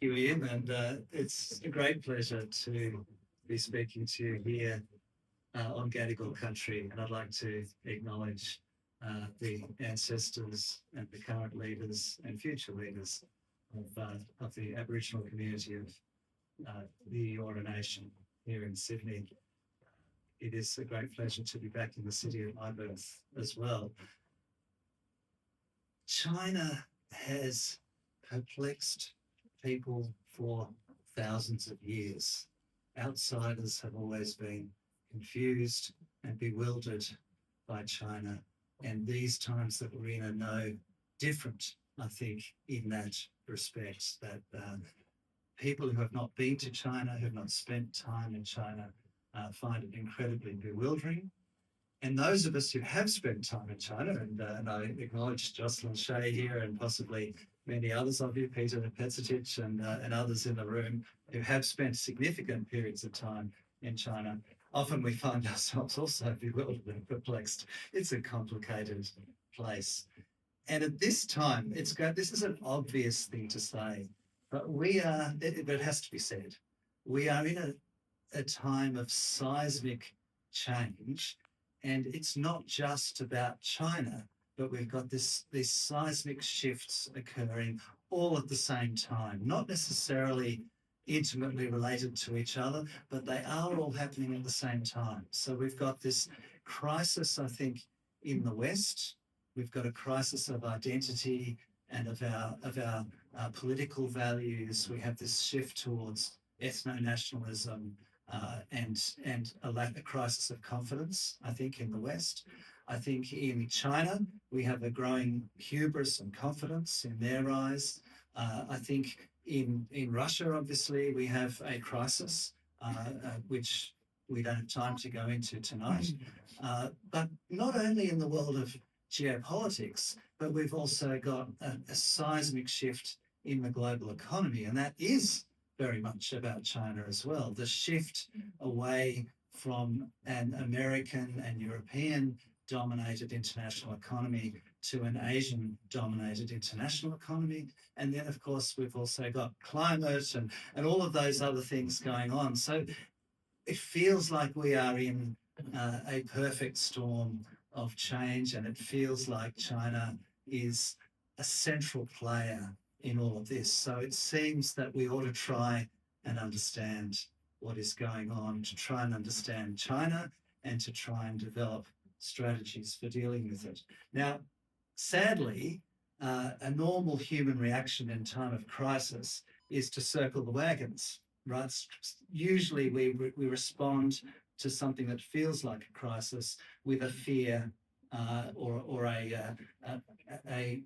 You, Ian, and it's a great pleasure to be speaking to you here on Gadigal country. And I'd like to acknowledge the ancestors and the current leaders and future leaders of the Aboriginal community of the Eora Nation here in Sydney. It is a great pleasure to be back in the city of my birth as well. China has perplexed people for thousands of years. Outsiders have always been confused and bewildered by China, and these times that we're in are no different, I think, in that respect, that people who have not been to China, who have not spent time in China, find it incredibly bewildering. And those of us who have spent time in China, and I acknowledge Jocelyn Shea here and possibly many others of you, Peter Petzitich and others in the room who have spent significant periods of time in China, often we find ourselves also bewildered and perplexed. It's a complicated place. And at this time, this is an obvious thing to say, but it has to be said, we are in a time of seismic change. And it's not just about China, but we've got these seismic shifts occurring all at the same time, not necessarily intimately related to each other, but they are all happening at the same time. So we've got this crisis, I think, in the West. We've got a crisis of identity and of our political values. We have this shift towards ethno-nationalism, and a crisis of confidence, I think, in the West. I think in China, we have a growing hubris and confidence in their eyes. I think in Russia, obviously, we have a crisis, which we don't have time to go into tonight. But not only in the world of geopolitics, but we've also got a seismic shift in the global economy, and that is very much about China as well. The shift away from an American and European dominated international economy to an Asian dominated international economy. And then, of course, we've also got climate and all of those other things going on. So it feels like we are in a perfect storm of change, and it feels like China is a central player in all of this. So it seems that we ought to try and understand what is going on, to try and understand China and to try and develop strategies for dealing with it. Now, sadly, a normal human reaction in time of crisis is to circle the wagons, right? Usually we respond to something that feels like a crisis with a fear or a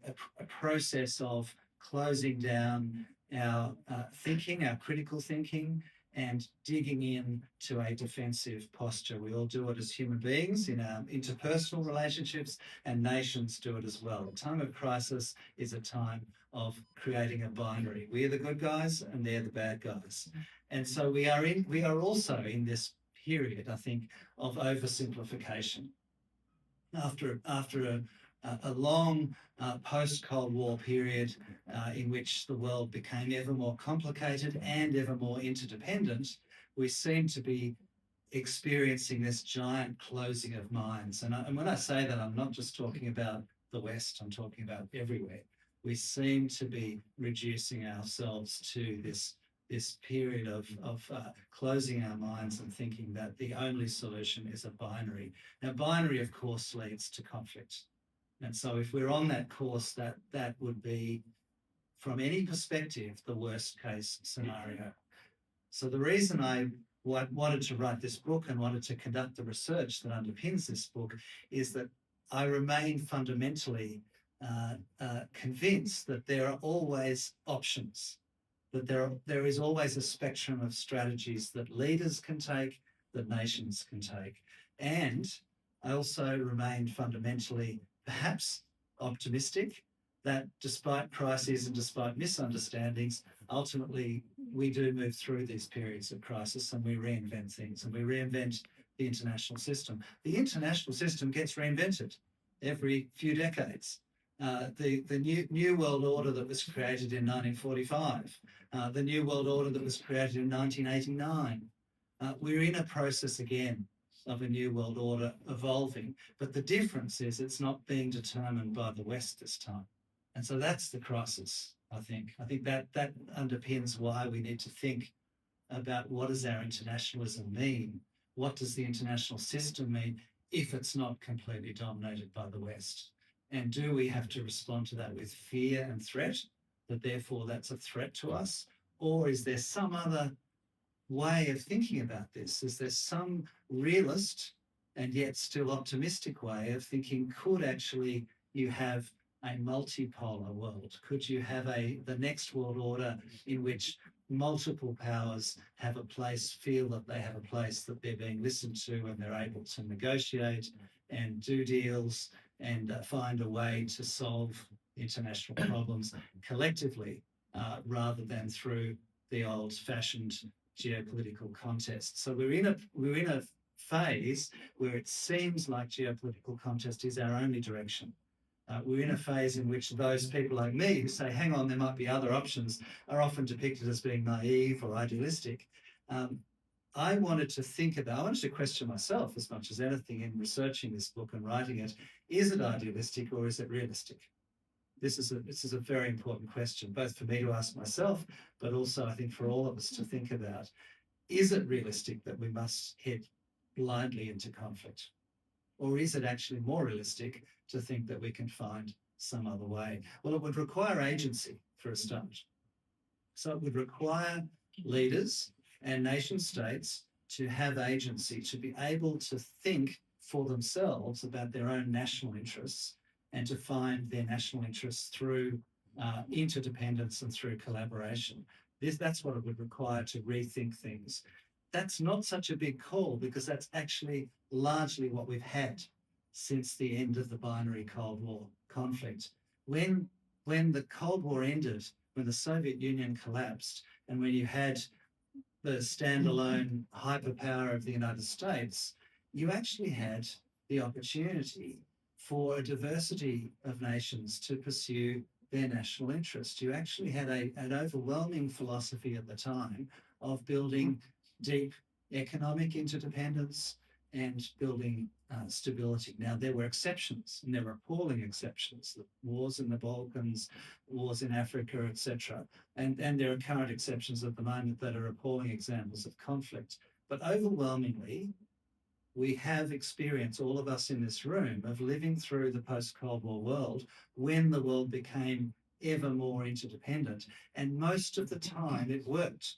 process of closing down our thinking, our critical thinking, and digging in to a defensive posture. We all do it as human beings in our interpersonal relationships, and nations do it as well. A time of crisis is a time of creating a binary. We are the good guys and they're the bad guys. And so we are also in this period, I think, of oversimplification. After a long post-Cold War period in which the world became ever more complicated and ever more interdependent, we seem to be experiencing this giant closing of minds. And when I say that, I'm not just talking about the West, I'm talking about everywhere. We seem to be reducing ourselves to this period of closing our minds and thinking that the only solution is a binary. Now, binary, of course, leads to conflict. And so if we're on that course, that would be, from any perspective, the worst case scenario. So the reason I wanted to write this book and wanted to conduct the research that underpins this book is that I remain fundamentally convinced that there are always options, that there is always a spectrum of strategies that leaders can take, that nations can take. And I also remain fundamentally perhaps optimistic that despite crises and despite misunderstandings, ultimately we do move through these periods of crisis and we reinvent things, and we reinvent the international system. The international system gets reinvented every few decades. the new world order that was created in 1945, the new world order that was created in 1989. We're in a process again of a new world order evolving, but the difference is it's not being determined by the West this time. And so that's the crisis, I think. I think that underpins why we need to think about what does our internationalism mean? What does the international system mean if it's not completely dominated by the West? And do we have to respond to that with fear and threat, that therefore that's a threat to us? Or is there some other way of thinking about this? Is there some realist and yet still optimistic way of thinking, could actually you have a multipolar world? Could you have the next world order in which multiple powers have a place, feel that they have a place, that they're being listened to and they're able to negotiate and do deals and find a way to solve international problems collectively rather than through the old-fashioned geopolitical contest. So we're in a phase where it seems like geopolitical contest is our only direction. We're in a phase in which those people like me who say, hang on, there might be other options, are often depicted as being naive or idealistic. I wanted to question myself as much as anything in researching this book and writing it. Is it idealistic or is it realistic? This is a very important question, both for me to ask myself, but also I think for all of us to think about. Is it realistic that we must head blindly into conflict? Or is it actually more realistic to think that we can find some other way? Well, it would require agency for a start. So it would require leaders and nation states to have agency, to be able to think for themselves about their own national interests and to find their national interests through interdependence and through collaboration. That's what it would require to rethink things. That's not such a big call because that's actually largely what we've had since the end of the binary Cold War conflict. When the Cold War ended, when the Soviet Union collapsed, and when you had the standalone hyperpower of the United States, you actually had the opportunity for a diversity of nations to pursue their national interest. You actually had an overwhelming philosophy at the time of building deep economic interdependence and building stability. Now, there were exceptions, and there were appalling exceptions, the wars in the Balkans, wars in Africa, etc. And there are current exceptions at the moment that are appalling examples of conflict. But overwhelmingly, we have experience, all of us in this room, of living through the post-Cold War world when the world became ever more interdependent. And most of the time it worked.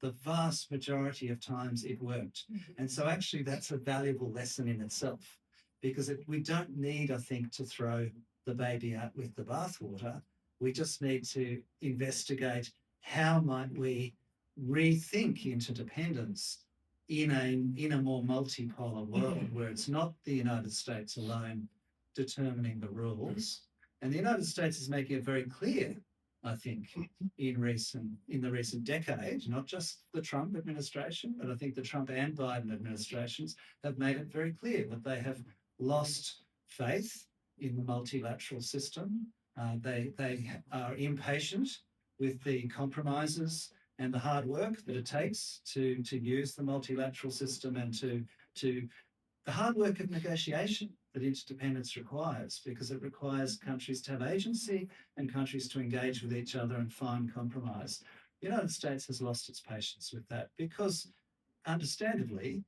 The vast majority of times it worked. And so actually that's a valuable lesson in itself, because we don't need, I think, to throw the baby out with the bathwater. We just need to investigate how might we rethink interdependence in a more multipolar world where it's not the United States alone determining the rules. And the United States is making it very clear, I think, in the recent decade, not just the Trump administration, but I think the Trump and Biden administrations have made it very clear that they have lost faith in the multilateral system. They are impatient with the compromises and the hard work that it takes to use the multilateral system and to the hard work of negotiation that interdependence requires, because it requires countries to have agency and countries to engage with each other and find compromise. The United States has lost its patience with that because, understandably,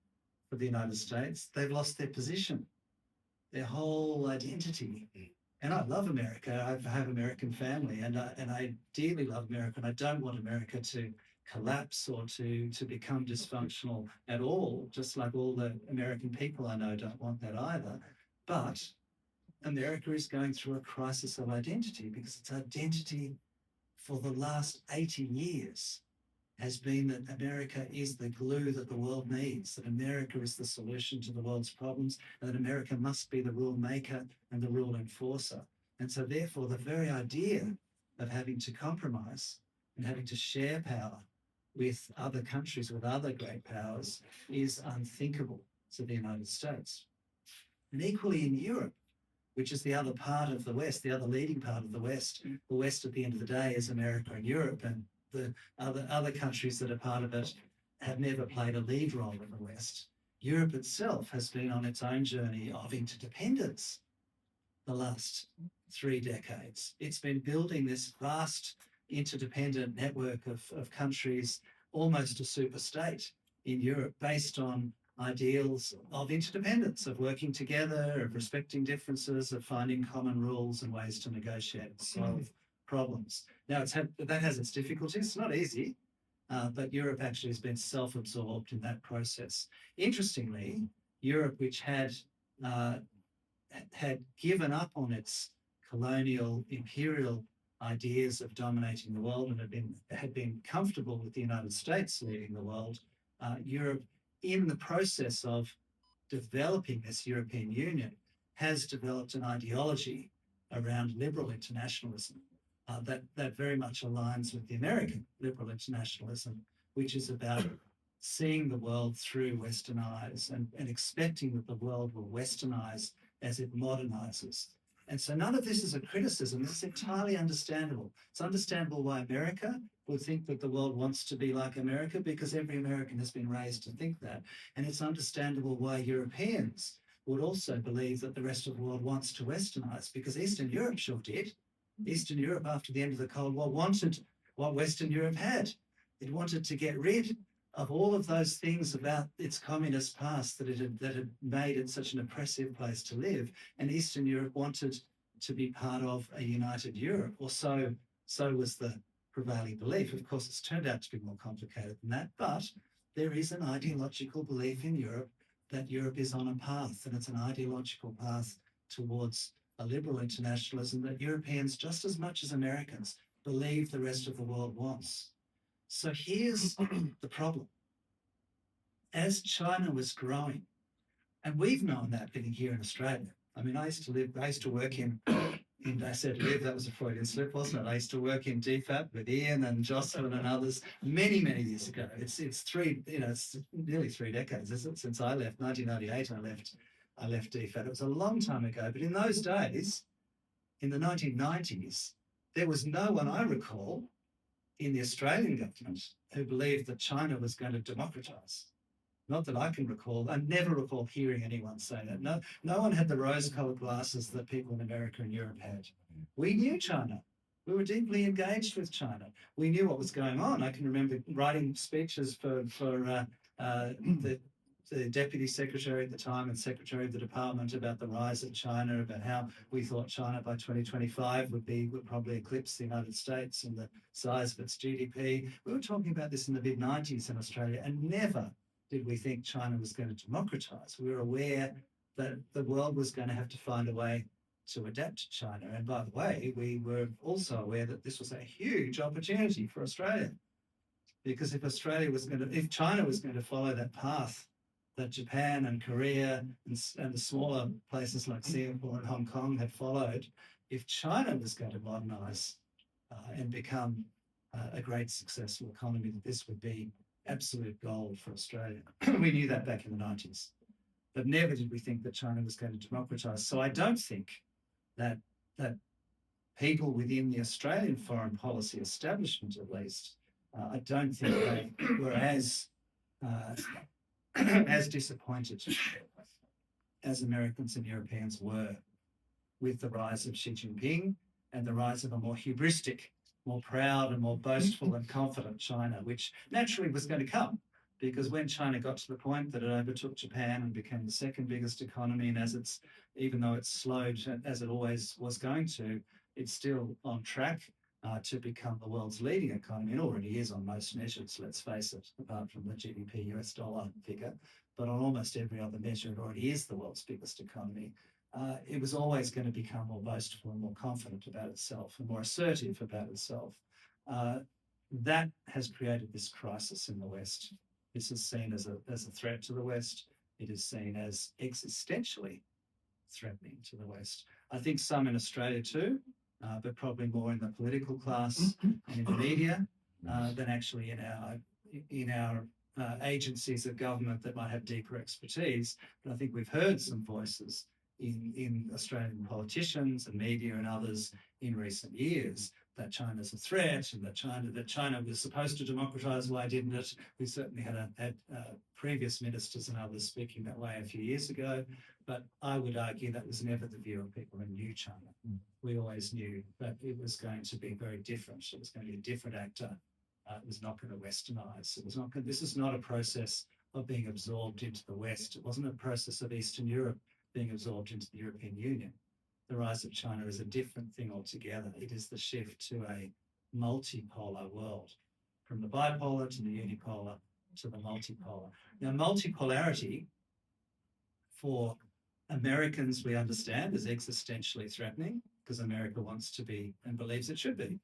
for the United States, they've lost their position, their whole identity. And I love America. I have American family, and I dearly love America, and I don't want America to collapse or to become dysfunctional at all, just like all the American people I know don't want that either. But America is going through a crisis of identity because its identity for the last 80 years has been that America is the glue that the world needs, that America is the solution to the world's problems, and that America must be the rule maker and the rule enforcer. And so therefore, the very idea of having to compromise and having to share power with other countries, with other great powers, is unthinkable to the United States. And equally in Europe, which is the other part of the West, the other leading part of the West. The West at the end of the day is America and Europe, and the other countries that are part of it have never played a lead role in the West. Europe itself has been on its own journey of interdependence the last 3 decades. It's been building this vast interdependent network of countries, almost a super state in Europe, based on ideals of interdependence, of working together, of respecting differences, of finding common rules and ways to negotiate and solve problems. Now, that has its difficulties. It's not easy, but Europe actually has been self-absorbed in that process. Interestingly, Europe, which had given up on its colonial imperial ideas of dominating the world and had been comfortable with the United States leading the world, Europe, in the process of developing this European Union, has developed an ideology around liberal internationalism that very much aligns with the American liberal internationalism, which is about seeing the world through Western eyes and expecting that the world will Westernize as it modernizes. And so none of this is a criticism. This is entirely understandable. It's understandable why America would think that the world wants to be like America, because every American has been raised to think that. And it's understandable why Europeans would also believe that the rest of the world wants to Westernize, because Eastern Europe sure did. Eastern Europe, after the end of the Cold War, wanted what Western Europe had. It wanted to get rid of all of those things about its communist past that had made it such an oppressive place to live. And Eastern Europe wanted to be part of a united Europe, or so was the prevailing belief. Of course, it's turned out to be more complicated than that, but there is an ideological belief in Europe that Europe is on a path, and it's an ideological path towards a liberal internationalism that Europeans, just as much as Americans, believe the rest of the world wants. So here's the problem. As China was growing, and we've known that living here in Australia. I mean, I used to work in I said live, that was a Freudian slip, wasn't it? I used to work in DFAT with Ian and Jocelyn and others many, many years ago. It's nearly 3 decades, isn't it, since I left, 1998 I left DFAT. It was a long time ago, but in those days, in the 1990s, there was no one I recall in the Australian government who believed that China was going to democratise. Not that I can recall. I never recall hearing anyone say that. No one had the rose-coloured glasses that people in America and Europe had. We knew China. We were deeply engaged with China. We knew what was going on. I can remember writing speeches for the Deputy Secretary at the time and Secretary of the Department about the rise of China, about how we thought China by 2025 would probably eclipse the United States and the size of its GDP. We were talking about this in the mid-90s in Australia, and never did we think China was going to democratise. We were aware that the world was going to have to find a way to adapt to China. And by the way, we were also aware that this was a huge opportunity for Australia, because if China was going to follow that path that Japan and Korea and the smaller places like Singapore and Hong Kong had followed, if China was going to modernise and become a great successful economy, that this would be absolute gold for Australia. We knew that back in the 90s, but never did we think that China was going to democratise. So I don't think that people within the Australian foreign policy establishment, at least, I don't think they were as disappointed as Americans and Europeans were with the rise of Xi Jinping and the rise of a more hubristic, more proud and more boastful and confident China, which naturally was going to come, because when China got to the point that it overtook Japan and became the second biggest economy, and even though it's slowed as it always was going to, it's still on track to become the world's leading economy. It already is on most measures, let's face it, apart from the GDP US dollar figure, but on almost every other measure, it already is the world's biggest economy. It was always going to become more boastful and more confident about itself and more assertive about itself. That has created this crisis in the West. This is seen as a threat to the West. It is seen as existentially threatening to the West. I think some in Australia too, but probably more in the political class and in the media than actually in our agencies of government that might have deeper expertise. But I think we've heard some voices in Australian politicians and media and others in recent years that China's a threat and that China was supposed to democratize. Why didn't it? We certainly had previous ministers and others speaking that way a few years ago, but I would argue that was never the view of people who knew China. We always knew that it was going to be very different. It was going to be a different actor. It was not going to westernize. It was not. This is not a process of being absorbed into the West. It wasn't a process of Eastern Europe being absorbed into the European Union. The rise of China is a different thing altogether. It is the shift to a multipolar world, from the bipolar to the unipolar to the multipolar. Now, multipolarity for Americans, we understand, is existentially threatening because America wants to be and believes it should be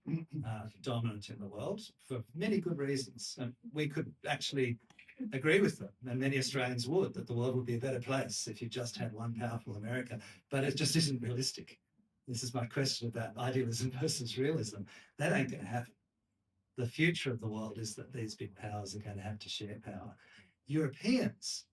dominant in the world for many good reasons. And we could actually agree with them, and many Australians would, that the world would be a better place if you just had one powerful America, but it just isn't realistic. This is my question about idealism versus realism. That ain't going to happen. The future of the world is that these big powers are going to have to share power. Europeans,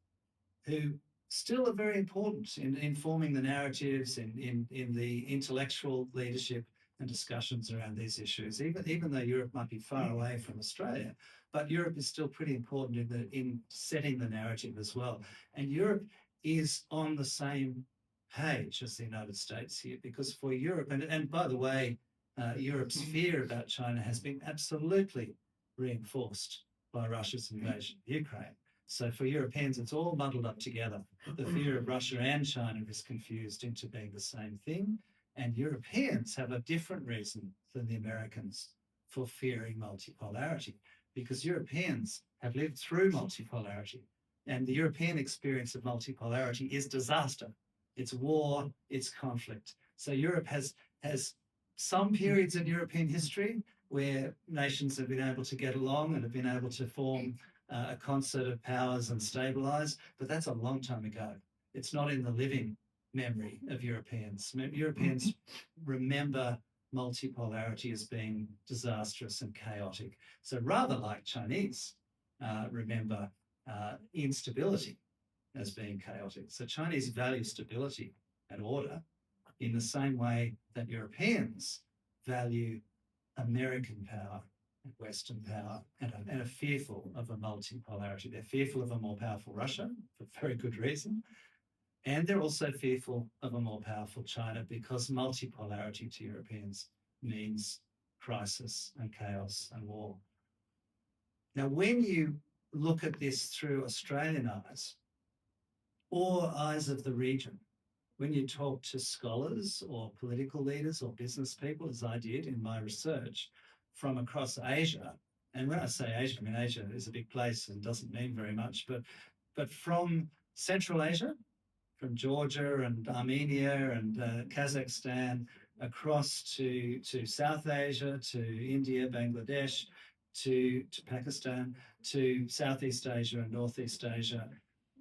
who still are very important in forming the narratives, in the intellectual leadership and discussions around these issues, even though Europe might be far away from Australia, but Europe is still pretty important in setting the narrative as well. And Europe is on the same page as the United States here, because for Europe, and by the way, Europe's fear about China has been absolutely reinforced by Russia's invasion of Ukraine. So for Europeans, it's all muddled up together. The fear of Russia and China is confused into being the same thing. And Europeans have a different reason than the Americans for fearing multipolarity, because Europeans have lived through multipolarity. And the European experience of multipolarity is disaster. It's war, it's conflict. So Europe has some periods in European history where nations have been able to get along and have been able to form a concert of powers and stabilize, but that's a long time ago. It's not in the living memory of Europeans. Europeans remember multipolarity as being disastrous and chaotic. So rather like Chinese remember instability as being chaotic. So Chinese value stability and order in the same way that Europeans value American power and Western power and are fearful of a multipolarity. They're fearful of a more powerful Russia for very good reason. And they're also fearful of a more powerful China, because multipolarity to Europeans means crisis and chaos and war. Now, when you look at this through Australian eyes or eyes of the region, when you talk to scholars or political leaders or business people, as I did in my research from across Asia, and when I say Asia, I mean Asia is a big place and doesn't mean very much, but from Central Asia, from Georgia and Armenia and Kazakhstan, across to South Asia, to India, Bangladesh, to Pakistan, to Southeast Asia and Northeast Asia,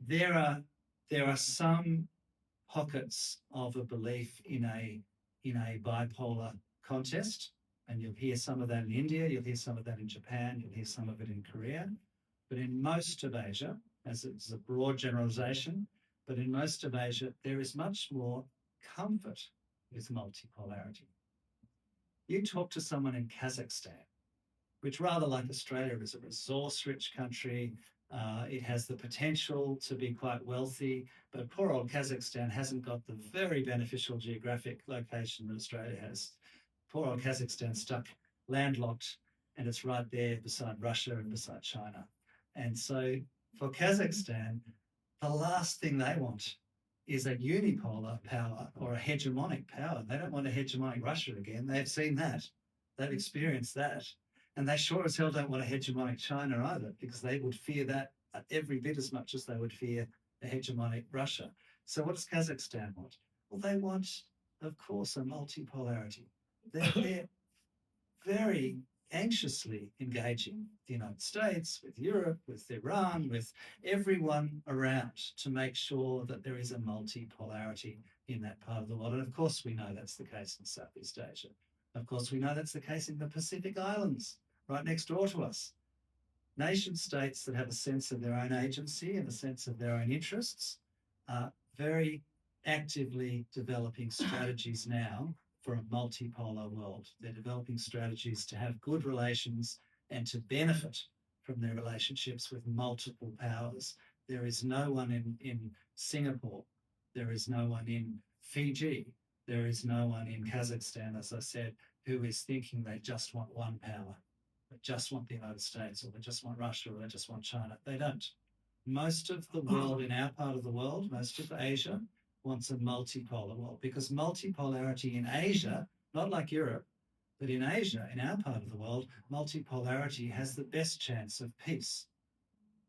there are some pockets of a belief in a bipolar contest, and you'll hear some of that in India, you'll hear some of that in Japan, you'll hear some of it in Korea. But in most of Asia, as it's a broad generalization, but in most of Asia, there is much more comfort with multipolarity. You talk to someone in Kazakhstan, which rather like Australia is a resource-rich country. It has the potential to be quite wealthy, but poor old Kazakhstan hasn't got the very beneficial geographic location that Australia has. Poor old Kazakhstan stuck landlocked, and it's right there beside Russia and beside China. And so for Kazakhstan, the last thing they want is a unipolar power or a hegemonic power. They don't want a hegemonic Russia again. They've seen that. They've experienced that. And they sure as hell don't want a hegemonic China either, because they would fear that every bit as much as they would fear a hegemonic Russia. So what does Kazakhstan want? Well, they want, of course, a multipolarity. They're very anxiously engaging the United States, with Europe, with Iran, with everyone around to make sure that there is a multipolarity in that part of the world. And of course, we know that's the case in Southeast Asia. Of course, we know that's the case in the Pacific Islands, right next door to us. Nation states that have a sense of their own agency and a sense of their own interests are very actively developing strategies now for a multipolar world. They're developing strategies to have good relations and to benefit from their relationships with multiple powers. There is no one in Singapore. There is no one in Fiji. There is no one in Kazakhstan, as I said, who is thinking they just want one power, they just want the United States, or they just want Russia, or they just want China. They don't. Most of the world, in our part of the world, most of Asia, wants a multipolar world, because multipolarity in Asia, not like Europe, but in Asia, in our part of the world, multipolarity has the best chance of peace,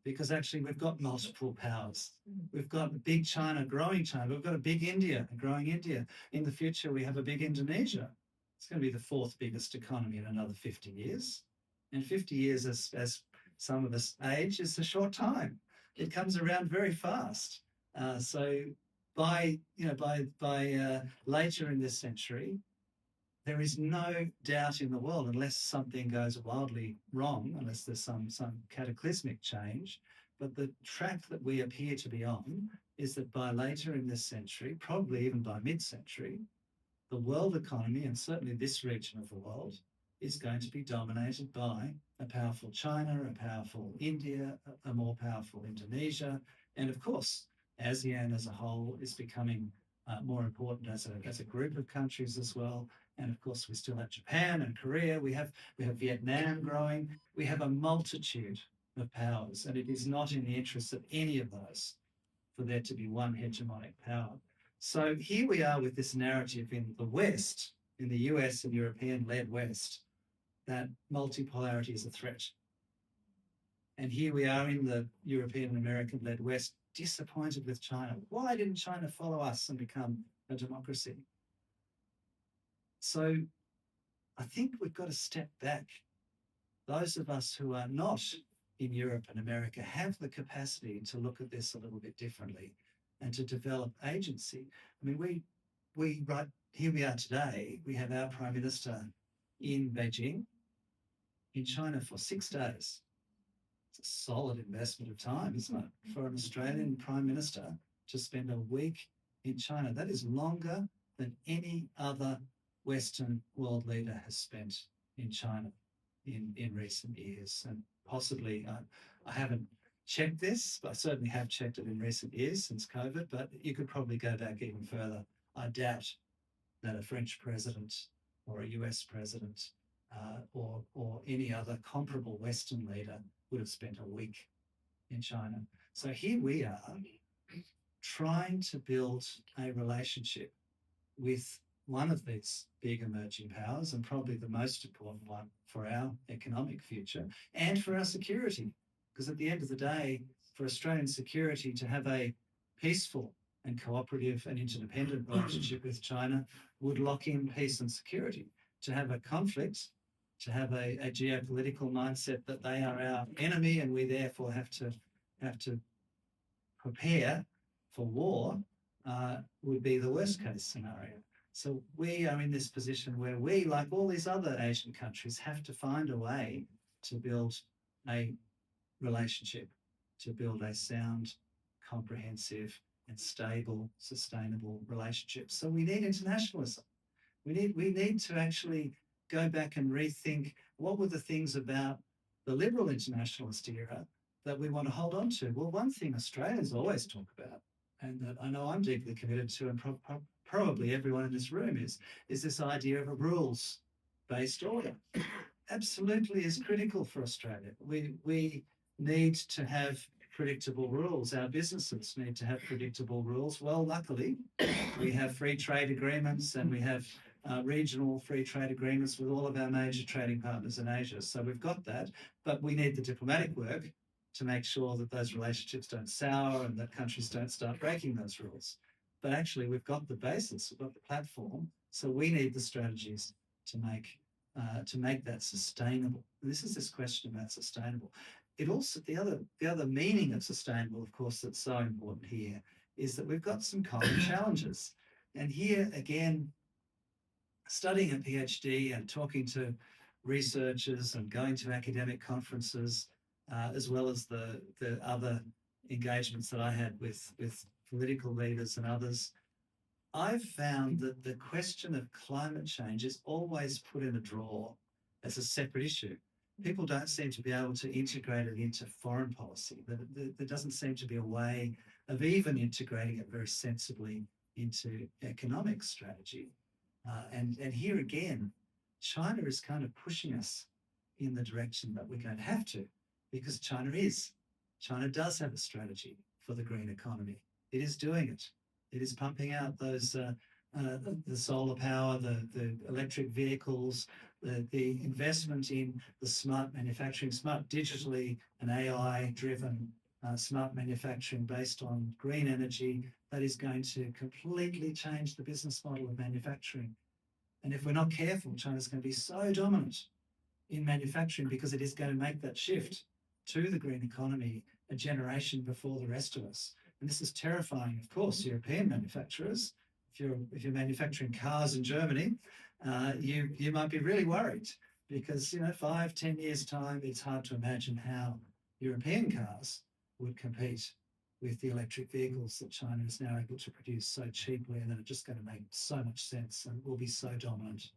because actually we've got multiple powers. We've got big China, growing China. We've got a big India, a growing India. In the future, we have a big Indonesia. It's going to be the fourth biggest economy in another 50 years. And 50 years, as some of us age, is a short time. It comes around very fast. So by later in this century, there is no doubt in the world, unless something goes wildly wrong, unless there's some cataclysmic change, but the track that we appear to be on is that by later in this century, probably even by mid-century, the world economy, and certainly this region of the world, is going to be dominated by a powerful China, a powerful India, a more powerful Indonesia, and of course, ASEAN as a whole is becoming more important as a group of countries as well. And of course, we still have Japan and Korea. We have Vietnam growing. We have a multitude of powers, and it is not in the interests of any of those for there to be one hegemonic power. So here we are with this narrative in the West, in the US and European-led West, that multipolarity is a threat. And here we are in the European and American-led West, disappointed with China. Why didn't China follow us and become a democracy? So I think we've got to step back. Those of us who are not in Europe and America have the capacity to look at this a little bit differently and to develop agency. I mean, we right here we are today, we have our Prime Minister in Beijing, in China for 6 days. It's a solid investment of time, isn't it, for an Australian Prime Minister to spend a week in China? That is longer than any other Western world leader has spent in China in recent years. And possibly, I haven't checked this, but I certainly have checked it in recent years since COVID, but you could probably go back even further. I doubt that a French president or a US president or any other comparable Western leader would have spent a week in China. So here we are trying to build a relationship with one of these big emerging powers, and probably the most important one for our economic future and for our security. Because at the end of the day, for Australian security to have a peaceful and cooperative and interdependent relationship with China would lock in peace and security. To have a conflict, to have a geopolitical mindset that they are our enemy and we therefore have to prepare for war would be the worst case scenario. So we are in this position where we, like all these other Asian countries, have to find a way to build a relationship, to build a sound, comprehensive and stable, sustainable relationship. So we need internationalism. We need to actually go back and rethink what were the things about the liberal internationalist era that we want to hold on to. Well, one thing Australians always talk about, and that I know I'm deeply committed to, and probably everyone in this room is this idea of a rules-based order. Absolutely is critical for Australia. We need to have predictable rules. Our businesses need to have predictable rules. Well, luckily, we have free trade agreements and we have regional free trade agreements with all of our major trading partners in Asia. So we've got that, but we need the diplomatic work to make sure that those relationships don't sour and that countries don't start breaking those rules. But actually, we've got the basis, we've got the platform, so we need the strategies to make that sustainable. And this is this question about sustainable. It also, the other meaning of sustainable, of course, that's so important here, is that we've got some common challenges. And here again, studying a PhD and talking to researchers and going to academic conferences, as well as the other engagements that I had with political leaders and others, I've found that the question of climate change is always put in a drawer as a separate issue. People don't seem to be able to integrate it into foreign policy. There doesn't seem to be a way of even integrating it very sensibly into economic strategy. And here again, China is kind of pushing us in the direction that we're going to have to, because China is. China does have a strategy for the green economy. It is doing it. It is pumping out those the solar power, the electric vehicles, the investment in the smart manufacturing, smart digitally and AI-driven smart manufacturing based on green energy that is going to completely change the business model of manufacturing. And if we're not careful, China's going to be so dominant in manufacturing because it is going to make that shift to the green economy a generation before the rest of us. And this is terrifying, of course, European manufacturers. If you're manufacturing cars in Germany, you might be really worried because 5-10 years time, it's hard to imagine how European cars would compete with the electric vehicles that China is now able to produce so cheaply, and that are just going to make so much sense and will be so dominant.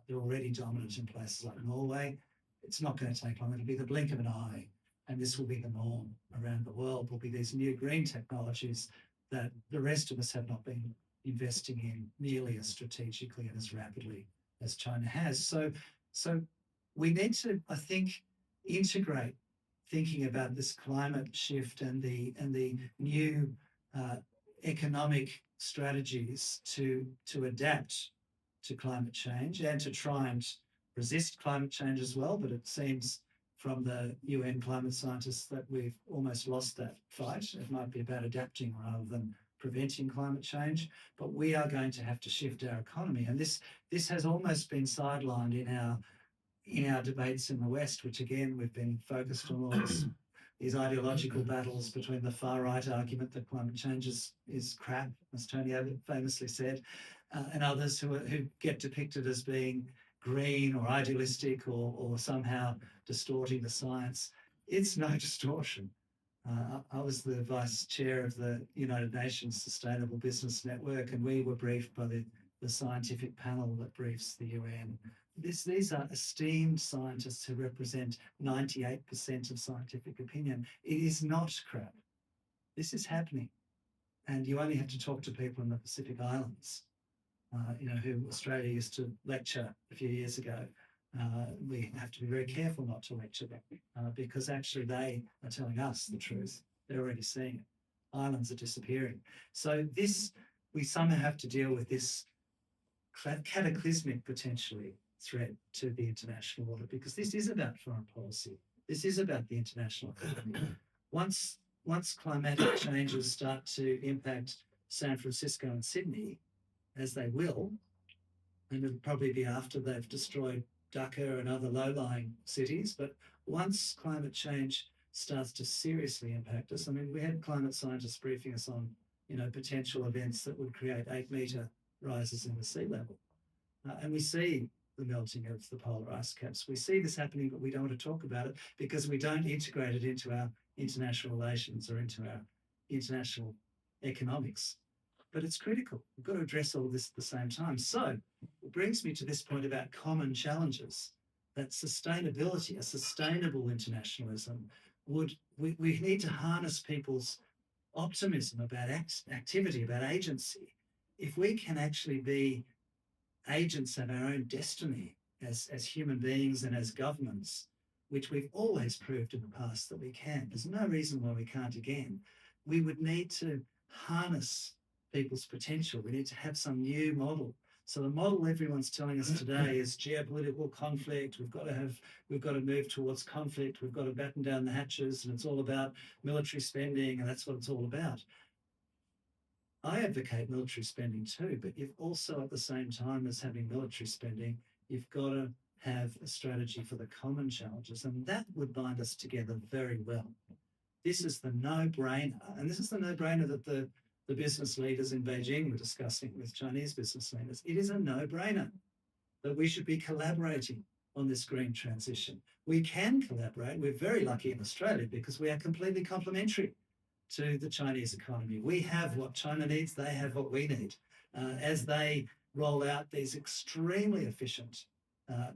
They're already dominant in places like Norway. It's not going to take long. It'll be the blink of an eye. And this will be the norm around the world, will be these new green technologies that the rest of us have not been investing in nearly as strategically and as rapidly as China has. So we need to, I think, integrate thinking about this climate shift and the new economic strategies to adapt to climate change and to try and resist climate change as well. But it seems from the UN climate scientists that we've almost lost that fight. It might be about adapting rather than preventing climate change, but we are going to have to shift our economy. And this has almost been sidelined in our debates in the West, which again, we've been focused on all these ideological battles between the far right argument that climate change is crap, as Tony Abbott famously said, and others who get depicted as being green or idealistic or somehow distorting the science. It's no distortion. I was the vice chair of the United Nations Sustainable Business Network, and we were briefed by the scientific panel that briefs the UN. These are esteemed scientists who represent 98% of scientific opinion. It is not crap. This is happening. And you only have to talk to people in the Pacific Islands, who Australia used to lecture a few years ago. We have to be very careful not to lecture them because actually they are telling us the truth. They're already seeing it. Islands are disappearing. So we somehow have to deal with this cataclysmic, potentially, threat to the international order, because this is about foreign policy. This is about the international economy. Once climatic changes start to impact San Francisco and Sydney, as they will, and it'll probably be after they've destroyed Dhaka and other low-lying cities, but once climate change starts to seriously impact us, I mean, we had climate scientists briefing us on, potential events that would create 8-metre rises in the sea level. And we see the melting of the polar ice caps. We see this happening, but we don't want to talk about it because we don't integrate it into our international relations or into our international economics. But it's critical. We've got to address all of this at the same time. So it brings me to this point about common challenges, that sustainability, a sustainable internationalism, we need to harness people's optimism about activity, about agency. If we can actually be agents of our own destiny as human beings and as governments, which we've always proved in the past that we can, there's no reason why we can't again, we would need to harness people's potential. We need to have some new model. So the model everyone's telling us today is geopolitical conflict. We've got to move towards conflict. We've got to batten down the hatches, and it's all about military spending, and that's what it's all about. I advocate military spending too, but you've also, at the same time as having military spending, you've got to have a strategy for the common challenges, and that would bind us together very well. This is the no-brainer, and this is the no-brainer that the business leaders in Beijing were discussing with Chinese business leaders. It is a no-brainer that we should be collaborating on this green transition. We can collaborate. We're very lucky in Australia because we are completely complementary to the Chinese economy. We have what China needs, they have what we need. as they roll out these extremely efficient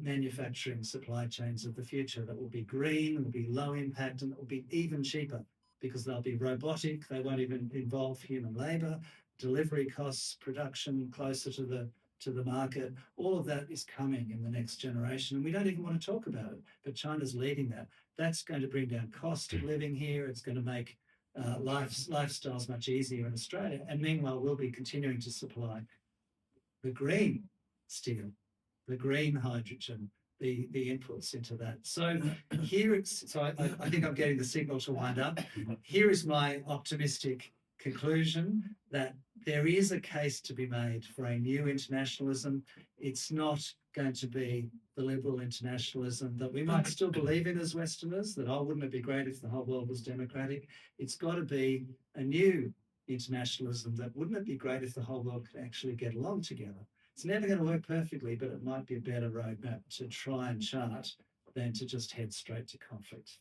manufacturing supply chains of the future that will be green, will be low impact, and will be even cheaper because they'll be robotic. They won't even involve human labour. Delivery costs, production closer to the market. All of that is coming in the next generation, and we don't even want to talk about it. But China's leading that. That's going to bring down cost of living here. It's going to make lifestyles much easier in Australia. And meanwhile, we'll be continuing to supply the green steel, the green hydrogen, the inputs into that. So I think I'm getting the signal to wind up. Here is my optimistic conclusion that there is a case to be made for a new internationalism. It's not going to be the liberal internationalism that we might still believe in as Westerners, that, oh, wouldn't it be great if the whole world was democratic? It's got to be a new internationalism that, wouldn't it be great if the whole world could actually get along together? It's never going to work perfectly, but it might be a better roadmap to try and chart than to just head straight to conflict.